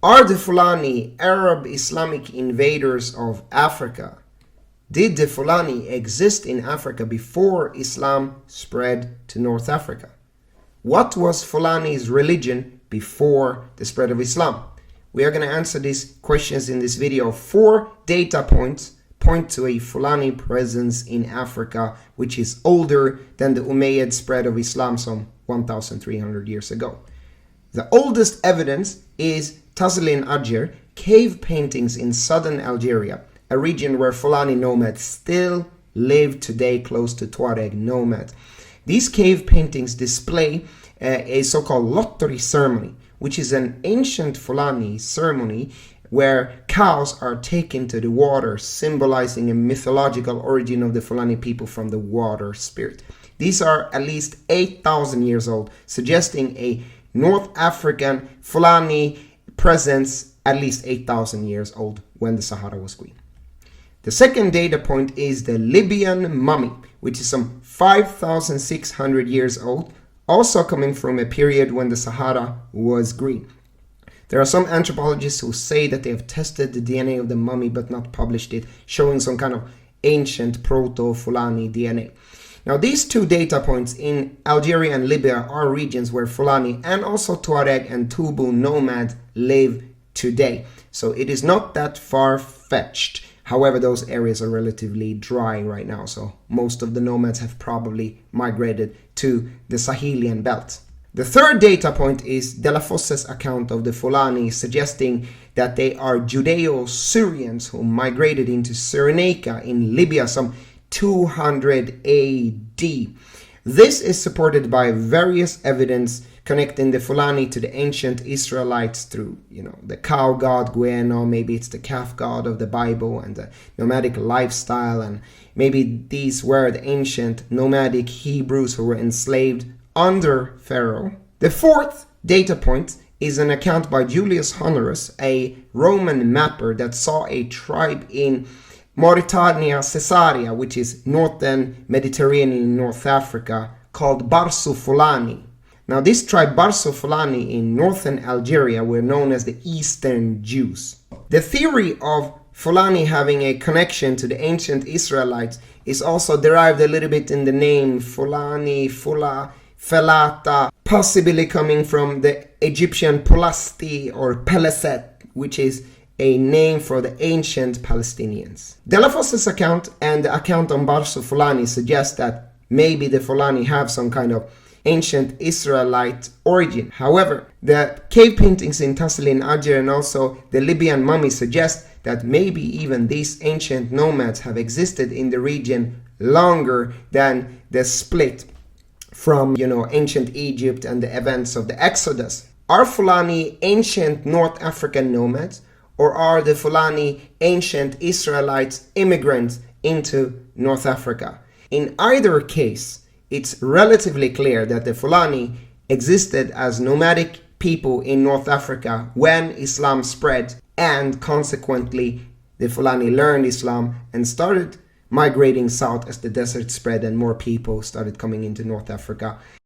Are the Fulani Arab Islamic invaders of Africa? Did the Fulani exist in Africa before Islam spread to North Africa? What was Fulani's religion before the spread of Islam? We are going to answer these questions in this video. 4 data points point to a Fulani presence in Africa, which is older than the Umayyad spread of Islam some 1,300 years ago. The oldest evidence is Tazlin Adjer cave paintings in southern Algeria, a region where Fulani nomads still live today, close to Tuareg nomads. These cave paintings display a so-called lottery ceremony, which is an ancient Fulani ceremony where cows are taken to the water, symbolizing a mythological origin of the Fulani people from the water spirit. These are at least 8,000 years old, suggesting a North African Fulani presence at least 8,000 years old when the Sahara was green. The second data point is the Libyan mummy, which is some 5,600 years old, also coming from a period when the Sahara was green. There are some anthropologists who say that they have tested the DNA of the mummy but not published it, showing some kind of ancient proto-Fulani DNA. Now, these 2 data points in Algeria and Libya are regions where Fulani and also Tuareg and Tubu nomads live today. So it is not that far-fetched. However, those areas are relatively dry right now, so most of the nomads have probably migrated to the Sahelian belt. The third data point is De La Fosse's account of the Fulani, suggesting that they are Judeo-Syrians who migrated into Cyrenaica in Libya some 200 AD. This is supported by various evidence connecting the Fulani to the ancient Israelites through, the cow god Gueno, maybe it's the calf god of the Bible, and the nomadic lifestyle, and maybe these were the ancient nomadic Hebrews who were enslaved under Pharaoh. The fourth data point is an account by Julius Honorus, a Roman mapper that saw a tribe in Mauritania, Caesarea, which is northern Mediterranean, North Africa, called Barsu Fulani. Now, this tribe Barsu Fulani in northern Algeria were known as the Eastern Jews. The theory of Fulani having a connection to the ancient Israelites is also derived a little bit in the name Fulani, Fula, Felata, possibly coming from the Egyptian Pulasti or Peleset, which is a name for the ancient Palestinians. De La Fosse's account and the account on Barsu Fulani suggest that maybe the Fulani have some kind of ancient Israelite origin. However, the cave paintings in Tazlin Adjer and also the Libyan mummy suggest that maybe even these ancient nomads have existed in the region longer than the split from, ancient Egypt and the events of the Exodus. Are Fulani ancient North African nomads, or are the Fulani ancient Israelites immigrants into North Africa? In either case, it's relatively clear that the Fulani existed as nomadic people in North Africa when Islam spread, and consequently the Fulani learned Islam and started migrating south as the desert spread and more people started coming into North Africa.